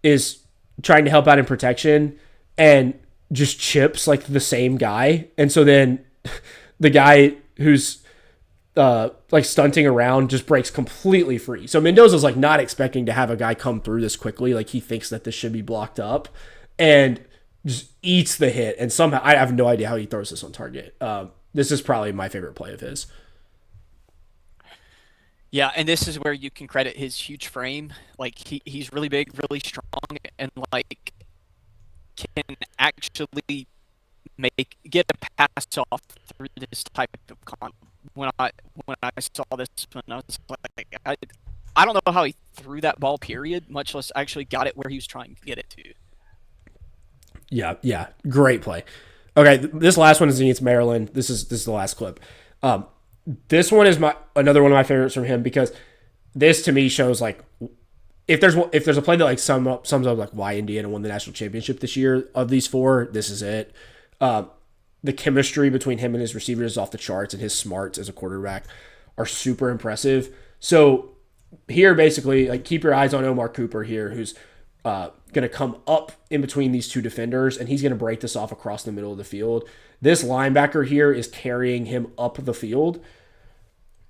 S1: is trying to help out in protection and just chips like the same guy. And so then the guy who's like stunting around just breaks completely free. So Mendoza's like not expecting to have a guy come through this quickly. Like he thinks that this should be blocked up and just eats the hit. And somehow I have no idea how he throws this on target. This is probably my favorite play of his.
S2: Yeah, and this is where you can credit his huge frame. Like he's really big, really strong, and like can actually get a pass off through this type of con. When I when I saw this one, I was like, I don't know how he threw that ball. Period. Much less actually got it where he was trying to get it to.
S1: Yeah, yeah, great play. Okay, this last one is against Maryland. This is the last clip. This one is my another one of my favorites from him because this to me shows like if there's a play that like sums up like why Indiana won the national championship this year of these four, this is it. The chemistry between him and his receivers is off the charts, and his smarts as a quarterback are super impressive. So here, basically, like keep your eyes on Omar Cooper here, who's going to come up in between these two defenders, and he's going to break this off across the middle of the field. This linebacker here is carrying him up the field.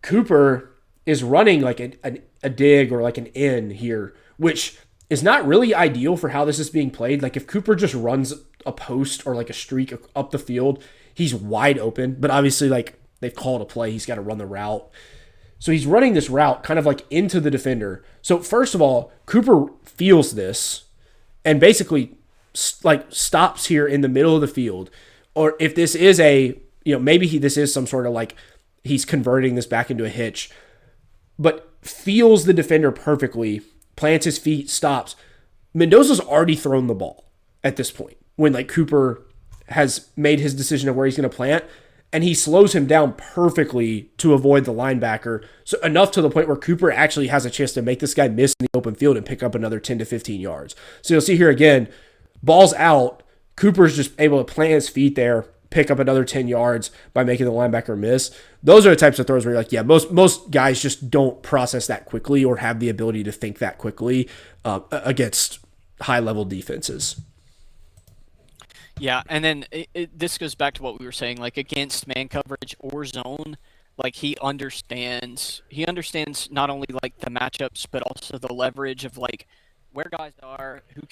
S1: Cooper is running like a dig or like an in here, which is not really ideal for how this is being played. Like if Cooper just runs a post or like a streak up the field, he's wide open. But obviously, like they've called a play, he's got to run the route. So he's running this route kind of like into the defender. So first of all, Cooper feels this and basically like stops here in the middle of the field. Or if this is maybe this is some sort of like he's converting this back into a hitch, but feels the defender perfectly, plants his feet, stops. Mendoza's already thrown the ball at this point when like Cooper has made his decision of where he's going to plant, and he slows him down perfectly to avoid the linebacker. So enough to the point where Cooper actually has a chance to make this guy miss in the open field and pick up another 10 to 15 yards. So you'll see here again, ball's out. Cooper's just able to plant his feet there, pick up another 10 yards by making the linebacker miss. Those are the types of throws where you're like, yeah, most guys just don't process that quickly or have the ability to think that quickly against high-level defenses.
S2: Yeah, and then this goes back to what we were saying, like against man coverage or zone, like he understands not only like the matchups but also the leverage of like where guys are, who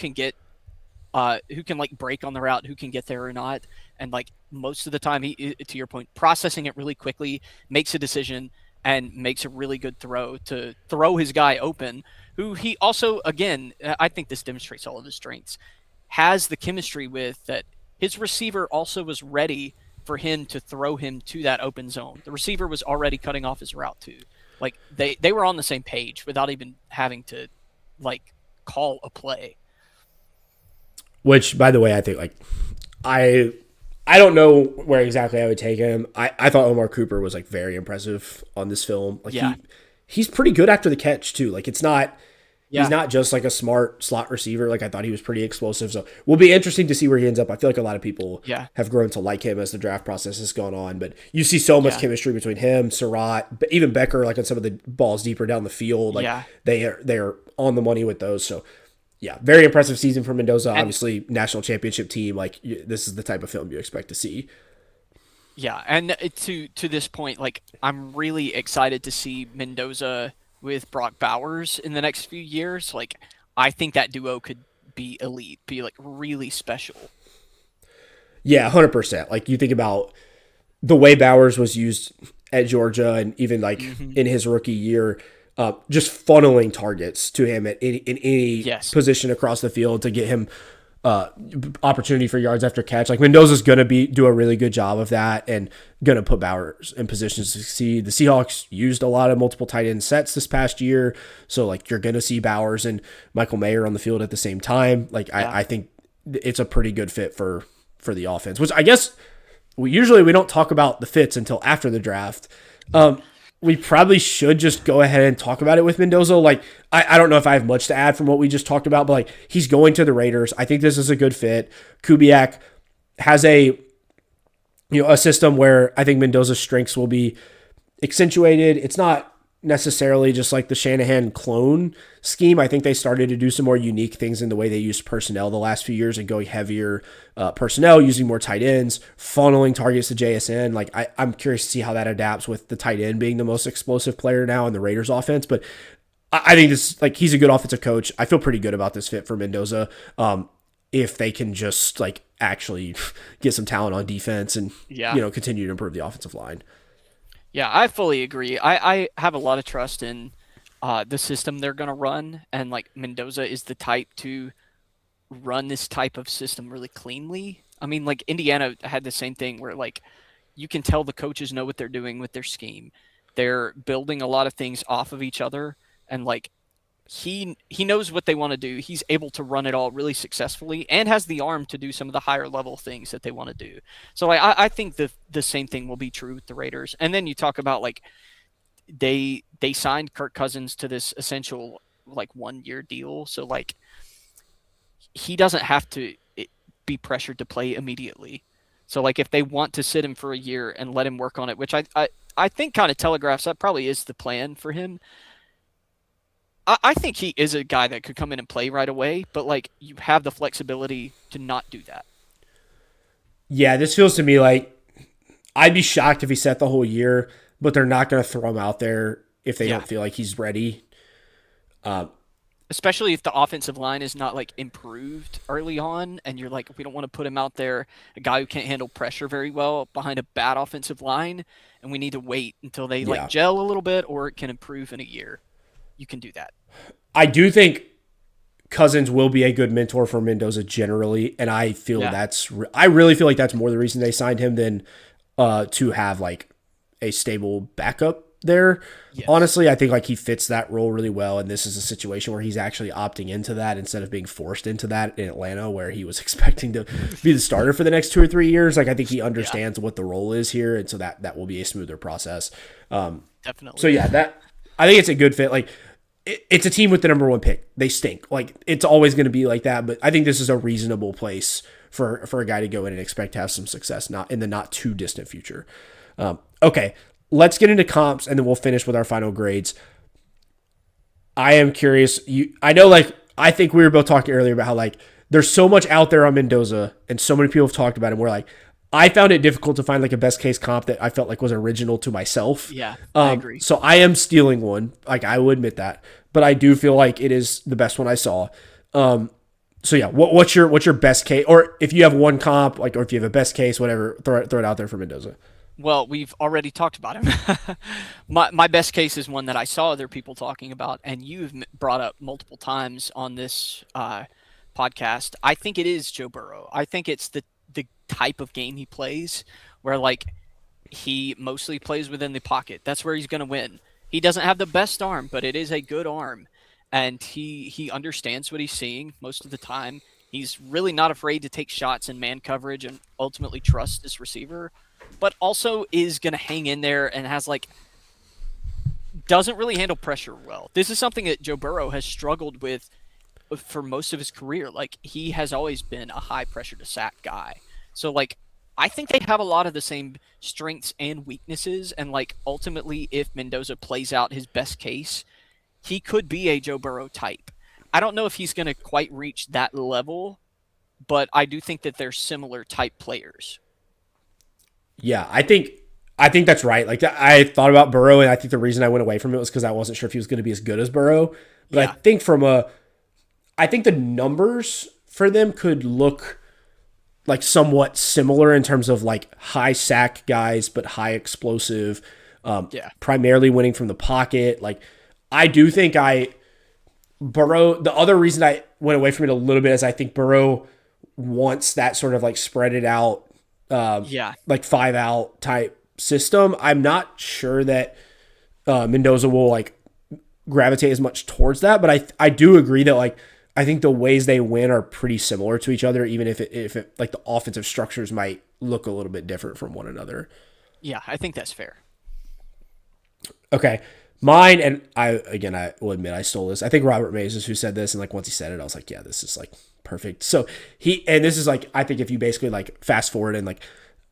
S2: can like break on the route, who can get there or not, and like most of the time he, to your point, processing it really quickly, makes a decision and makes a really good throw to throw his guy open, who he also, again, I think this demonstrates all of his strengths, has the chemistry with that. His receiver also was ready for him to throw him to that open zone. The receiver was already cutting off his route too. Like they were on the same page without even having to like call a play.
S1: Which, by the way, I think like I don't know where exactly I would take him. I thought Omar Cooper was like very impressive on this film. Like
S2: Yeah.
S1: he's pretty good after the catch too. Like it's not
S2: Yeah.
S1: he's not just like a smart slot receiver. Like I thought he was pretty explosive. So will be interesting to see where he ends up. I feel like a lot of people
S2: Yeah.
S1: have grown to like him as the draft process has gone on. But you see so much
S2: Yeah.
S1: chemistry between him, Surratt, but even Becker, like on some of the balls deeper down the field. Like
S2: Yeah.
S1: they are on the money with those. So yeah, very impressive season for Mendoza.
S2: And
S1: Obviously, national championship team. Like this is the type of film you expect to see.
S2: yeah, and to this point, like I'm really excited to see Mendoza with Brock Bowers in the next few years. Like I think that duo could be elite, be like really special.
S1: Yeah, 100%. Like you think about the way Bowers was used at Georgia, and even like in his rookie year, just funneling targets to him in any
S2: Yes.
S1: position across the field to get him opportunity for yards after catch. Like Mendoza's gonna do a really good job of that and gonna put Bowers in positions to succeed. The Seahawks used a lot of multiple tight end sets this past year, so like you're gonna see Bowers and Michael Mayer on the field at the same time. Like
S2: Yeah.
S1: I think it's a pretty good fit for the offense, which I guess we don't talk about the fits until after the draft. we probably should just go ahead and talk about it with Mendoza. Like, I don't know if I have much to add from what we just talked about, but like he's going to the Raiders. I think this is a good fit. Kubiak has a system where I think Mendoza's strengths will be accentuated. It's not necessarily just like the Shanahan clone scheme. I think they started to do some more unique things in the way they used personnel the last few years and going heavier personnel, using more tight ends, funneling targets to JSN. Like I'm curious to see how that adapts with the tight end being the most explosive player now in the Raiders offense. But I think this, like, he's a good offensive coach. I feel pretty good about this fit for Mendoza. If they can just like actually get some talent on defense and
S2: Yeah.
S1: continue to improve the offensive line.
S2: Yeah, I fully agree. I have a lot of trust in the system they're going to run. And like Mendoza is the type to run this type of system really cleanly. I mean, like Indiana had the same thing where like you can tell the coaches know what they're doing with their scheme. They're building a lot of things off of each other, and like he knows what they want to do. He's able to run it all really successfully and has the arm to do some of the higher level things that they want to do. So like, I think the same thing will be true with the Raiders. And then you talk about like they signed Kirk Cousins to this essential like 1 year deal. So like he doesn't have to be pressured to play immediately. So like if they want to sit him for a year and let him work on it, which I think kind of telegraphs that probably is the plan for him. I think he is a guy that could come in and play right away, but like you have the flexibility to not do that.
S1: Yeah, this feels to me like I'd be shocked if he sat the whole year, but they're not going to throw him out there if they
S2: Yeah.
S1: don't feel like he's ready.
S2: Especially if the offensive line is not like improved early on and you're like we don't want to put him out there, a guy who can't handle pressure very well behind a bad offensive line, and we need to wait until they like
S1: Yeah,
S2: gel a little bit or it can improve in a year. You can do that.
S1: I do think Cousins will be a good mentor for Mendoza generally, and I feel
S2: Yeah.
S1: I really feel like that's more the reason they signed him than to have like a stable backup there.
S2: Yes.
S1: Honestly, I think like he fits that role really well, and this is a situation where he's actually opting into that instead of being forced into that in Atlanta, where he was expecting to be the starter for the next 2 or 3 years. Like I think he
S2: Yeah.
S1: understands what the role is here, and so that will be a smoother process. So
S2: Definitely.
S1: yeah, that I think it's a good fit. Like it's a team with the number one pick. They stink. Like it's always going to be like that. But I think this is a reasonable place for a guy to go in and expect to have some success, not in the not too distant future. Okay, let's get into comps and then we'll finish with our final grades. I am curious. I know, like I think we were both talking earlier about how like there's so much out there on Mendoza and so many people have talked about him. We're like, I found it difficult to find like a best case comp that I felt like was original to myself.
S2: Yeah, I agree.
S1: So I am stealing one. Like I will admit that, but I do feel like it is the best one I saw. So yeah, what's your best case, or if you have one comp, like, or if you have a best case, whatever, throw it out there for Mendoza.
S2: Well, we've already talked about him. My best case is one that I saw other people talking about, and you've brought up multiple times on this podcast. I think it is Joe Burrow. I think it's the type of game he plays, where like he mostly plays within the pocket. That's where he's going to win. He doesn't have the best arm, but it is a good arm, and he understands what he's seeing most of the time. He's really not afraid to take shots in man coverage and ultimately trust this receiver, but also is going to hang in there and has like doesn't really handle pressure well. This is something that Joe Burrow has struggled with for most of his career. Like he has always been a high pressure to sack guy. So like I think they have a lot of the same strengths and weaknesses, and like ultimately if Mendoza plays out his best case, he could be a Joe Burrow type. I don't know if he's going to quite reach that level, but I do think that they're similar type players.
S1: Yeah, I think that's right. Like I thought about Burrow, and I think the reason I went away from it was because I wasn't sure if he was going to be as good as Burrow. But I
S2: Yeah.
S1: think I think the numbers for them could look like somewhat similar in terms of like high sack guys, but high explosive,
S2: Yeah.
S1: primarily winning from the pocket. Like I do think Burrow. The other reason I went away from it a little bit is I think Burrow wants that sort of like spread it out,
S2: Yeah.
S1: like 5 out type system. I'm not sure that Mendoza will like gravitate as much towards that, but I do agree that like I think the ways they win are pretty similar to each other, even if it like the offensive structures might look a little bit different from one another.
S2: Yeah, I think that's fair.
S1: Okay. Mine, and I will admit I stole this. I think Robert Mays is who said this, and like once he said it, I was like, yeah, this is like perfect. So and this is like, I think if you basically like fast forward and like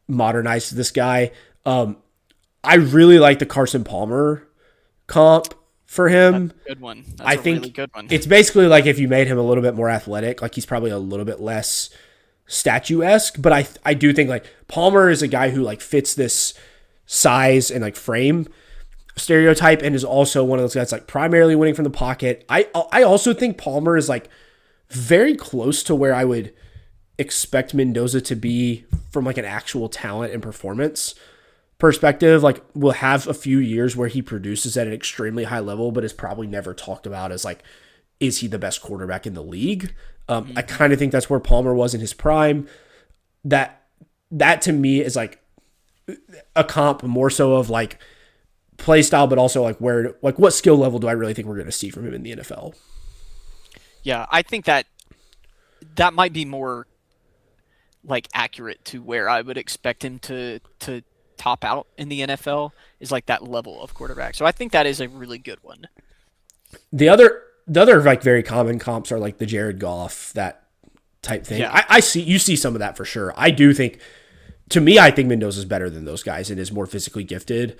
S1: modernize this guy, I really like the Carson Palmer comp for
S2: That's
S1: him.
S2: a good one. That's
S1: I
S2: a really
S1: think
S2: good one.
S1: it's basically like if you made him a little bit more athletic, like he's probably a little bit less statuesque, but I do think like Palmer is a guy who like fits this size and like frame stereotype and is also one of those guys like primarily winning from the pocket. I also think Palmer is like very close to where I would expect Mendoza to be from like an actual talent and performance perspective. Like we'll have a few years where he produces at an extremely high level, but is probably never talked about as like, is he the best quarterback in the league? I kind of think that's where Palmer was in his prime. That to me is like a comp more so of like play style, but also like where, like what skill level do I really think we're going to see from him in the NFL?
S2: Yeah, I think that might be more like accurate to where I would expect him to top out in the NFL is like that level of quarterback. So I think that is a really good one.
S1: The other like very common comps are like the Jared Goff, that type thing.
S2: Yeah.
S1: I see, you see some of that for sure. I do think, to me, I think Mendoza's better than those guys and is more physically gifted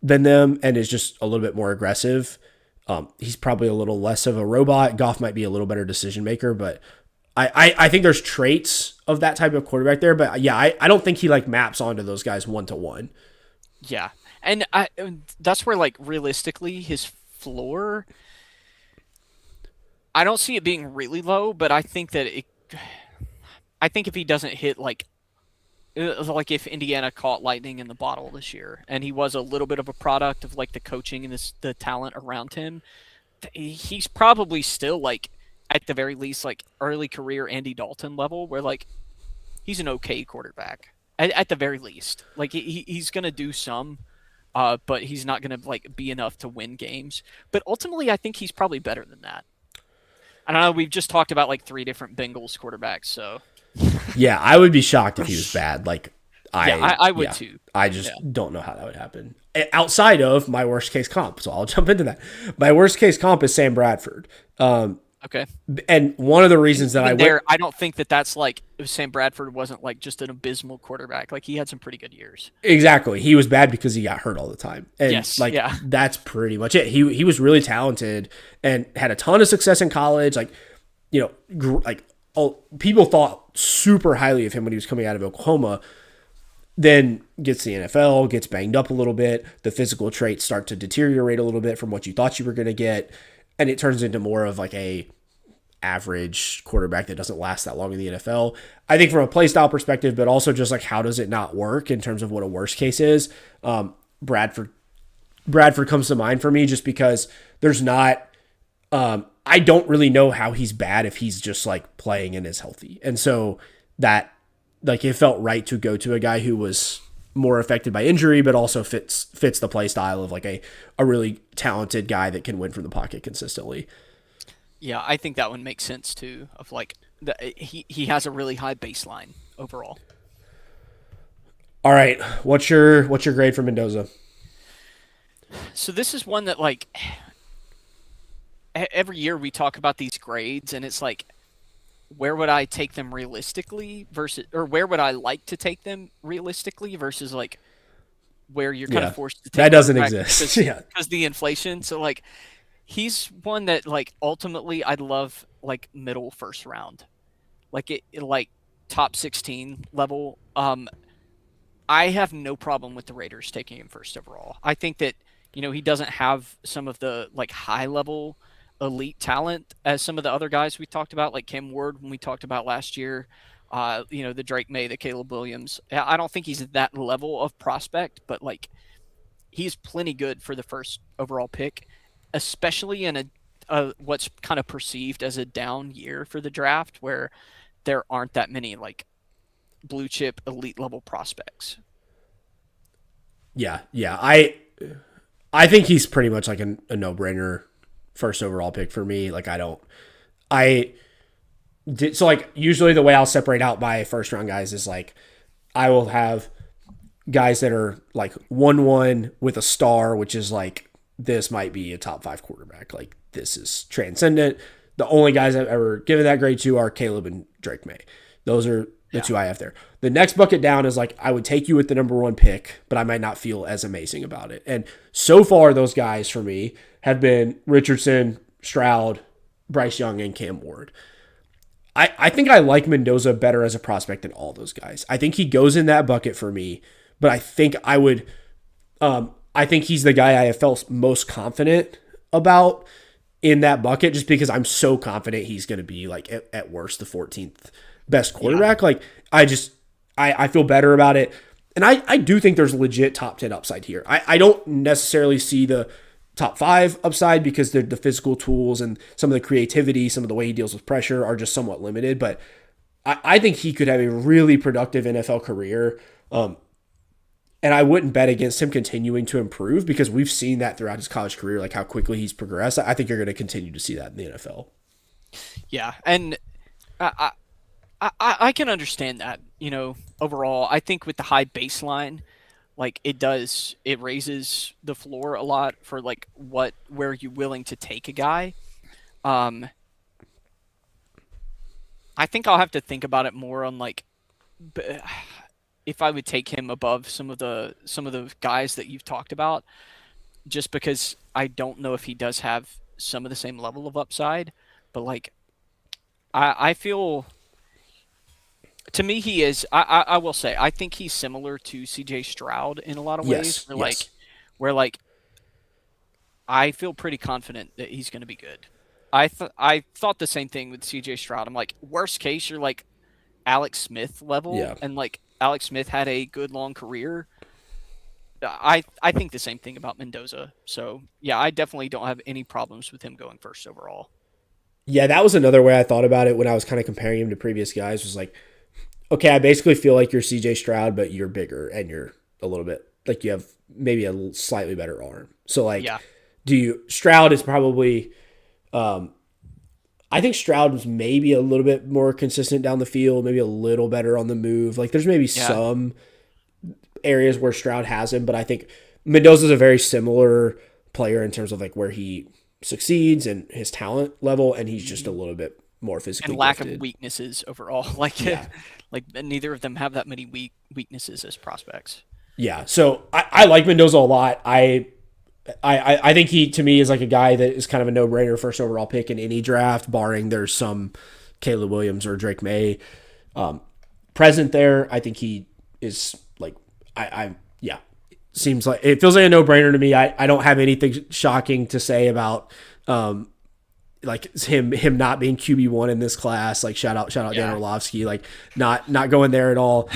S1: than them and is just a little bit more aggressive. He's probably a little less of a robot. Goff might be a little better decision maker, but I think there's traits of that type of quarterback there. But yeah, I don't think he like maps onto those guys 1-to-1.
S2: Yeah. And that's where like realistically his floor I don't see it being really low, but I think if he doesn't hit like if Indiana caught lightning in the bottle this year, and he was a little bit of a product of like the coaching and the talent around him, he's probably still like at the very least like early career Andy Dalton level, where like he's an okay quarterback at the very least. Like he's gonna do some, but he's not gonna like be enough to win games. But ultimately, I think he's probably better than that. I don't know. We've just talked about like three different Bengals quarterbacks, so
S1: Yeah, I would be shocked if he was bad. Like
S2: yeah, I would
S1: yeah,
S2: too.
S1: I just
S2: Yeah.
S1: don't know how that would happen. Outside of my worst case comp, so I'll jump into that. My worst case comp is Sam Bradford.
S2: Okay.
S1: And one of the reasons that I
S2: Even
S1: went
S2: there, I don't think that that's like Sam Bradford wasn't like just an abysmal quarterback. Like he had some pretty good years.
S1: exactly, he was bad because he got hurt all the time, and
S2: Yes.
S1: like
S2: Yeah.
S1: that's pretty much it. He was really talented and had a ton of success in college. Like like people thought super highly of him when he was coming out of Oklahoma. Then gets the NFL, gets banged up a little bit. The physical traits start to deteriorate a little bit from what you thought you were going to get, and it turns into more of like a average quarterback that doesn't last that long in the NFL. I think from a play style perspective, but also just like how does it not work in terms of what a worst case is. Bradford Bradford comes to mind for me just because there's not. I don't really know how he's bad if he's just like playing and is healthy, and so that like it felt right to go to a guy who was more affected by injury, but also fits the play style of like a really talented guy that can win from the pocket consistently.
S2: Yeah, I think that one makes sense too. Of like he has a really high baseline overall.
S1: All right, what's your grade for Mendoza?
S2: So this is one that like every year we talk about these grades, and it's like where would I take them realistically versus, or where would I like to take them realistically versus like where you're kind
S1: Yeah,
S2: of forced to
S1: that
S2: take
S1: doesn't
S2: quarterback
S1: exist. Yeah,
S2: because the inflation. So like he's one that like ultimately I'd love like middle first round, like like top 16 level. I have no problem with the Raiders taking him first overall. I think that he doesn't have some of the like high level elite talent as some of the other guys we talked about, like Cam Ward when we talked about last year. The Drake May, the Caleb Williams. I don't think he's at that level of prospect, but like he's plenty good for the first overall pick, especially in a what's kind of perceived as a down year for the draft, where there aren't that many like blue chip elite level prospects.
S1: yeah. I think he's pretty much like a no brainer first overall pick for me. Like I so like usually the way I'll separate out my first round guys is like I will have guys that are like 1-1 with a star, which is like, this might be a top 5 quarterback. Like, this is transcendent. The only guys I've ever given that grade to are Caleb and Drake May. Those are the two I have there. The next bucket down is like, I would take you with the number 1 pick, but I might not feel as amazing about it. And so far, those guys for me have been Richardson, Stroud, Bryce Young, and Cam Ward. I think I like Mendoza better as a prospect than all those guys. I think he goes in that bucket for me, but I think I think he's the guy I have felt most confident about in that bucket, just because I'm so confident he's going to be like at worst the 14th best quarterback. Like, I feel better about it. And I do think there's legit top 10 upside here. I don't necessarily see the top 5 upside because the physical tools and some of the creativity, some of the way he deals with pressure are just somewhat limited. But I think he could have a really productive NFL career. And I wouldn't bet against him continuing to improve, because we've seen that throughout his college career, like how quickly he's progressed. I think you're going to continue to see that in the NFL.
S2: Yeah, and I can understand that. Overall, I think with the high baseline, like it raises the floor a lot for like where you're willing to take a guy. I think I'll have to think about it more on like if I would take him above some of the guys that you've talked about, just because I don't know if he does have some of the same level of upside. But like I feel, to me, he is. I will say, I think he's similar to C.J. Stroud in a lot of ways. Where I feel pretty confident that he's going to be good. I thought the same thing with C.J. Stroud. I'm like, worst case, you're like Alex Smith level, and like Alex Smith had a good long career. I think the same thing about Mendoza. So yeah, I definitely don't have any problems with him going first overall.
S1: Yeah, that was another way I thought about it when I was kind of comparing him to previous guys. Was like, okay, I basically feel like you're CJ Stroud, but you're bigger and you're a little bit like you have maybe a slightly better arm. So like, Stroud is probably, I think Stroud was maybe a little bit more consistent down the field, maybe a little better on the move. Like, there's maybe some areas where Stroud has him, but I think Mendoza's a very similar player in terms of like where he succeeds and his talent level, and he's just a little bit more physically
S2: and lack
S1: gifted.
S2: of weaknesses overall. Like, like neither of them have that many weaknesses as prospects.
S1: Yeah, so I like Mendoza a lot. I think he, to me, is like a guy that is kind of a no-brainer first overall pick in any draft, barring there's some Caleb Williams or Drake May present there. I think he is like, seems like, it feels like a no-brainer to me. I don't have anything shocking to say about like him not being QB1 in this class. Like, shout out Dan Orlovsky, like not going there at all.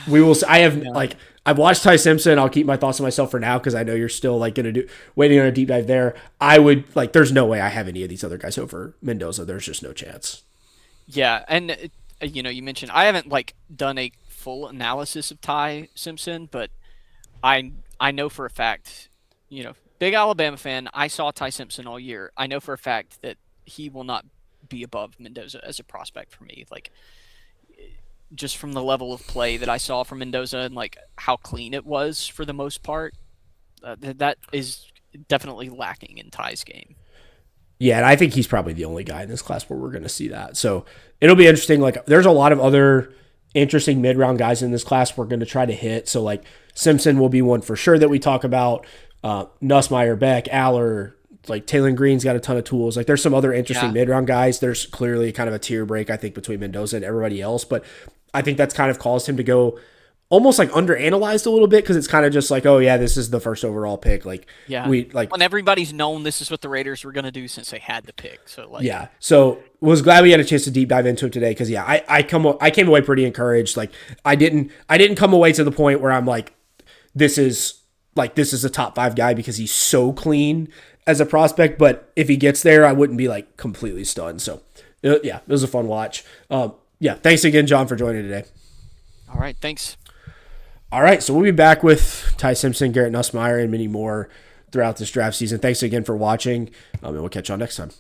S1: We will. I've watched Ty Simpson. I'll keep my thoughts to myself for now because I know you're still like going to waiting on a deep dive there. I would like. There's no way I have any of these other guys over Mendoza. There's just no chance.
S2: Yeah, and you mentioned I haven't like done a full analysis of Ty Simpson, but I know for a fact, big Alabama fan. I saw Ty Simpson all year. I know for a fact that he will not be above Mendoza as a prospect for me. Like, just from the level of play that I saw from Mendoza and like how clean it was for the most part, that is definitely lacking in Ty's game.
S1: Yeah, and I think he's probably the only guy in this class where we're going to see that. So it'll be interesting. Like, there's a lot of other interesting mid-round guys in this class we're going to try to hit. So like Simpson will be one for sure that we talk about. Nussmeier, Beck, Aller, like Taylor Green's got a ton of tools. Like, there's some other interesting mid-round guys. There's clearly kind of a tier break, I think, between Mendoza and everybody else. But I think that's kind of caused him to go almost like underanalyzed a little bit, because it's kind of just like, oh yeah, this is the first overall pick. Like,
S2: when everybody's known this is what the Raiders were going to do since they had the pick. So like,
S1: so was glad we had a chance to deep dive into it today, because I came away pretty encouraged. Like, I didn't come away to the point where I'm like, this is a top 5 guy because he's so clean as a prospect. But if he gets there, I wouldn't be like completely stunned. So it was a fun watch. Thanks again, John, for joining today.
S2: All right, thanks.
S1: All right, so we'll be back with Ty Simpson, Garrett Nussmeier, and many more throughout this draft season. Thanks again for watching, and we'll catch y'all next time.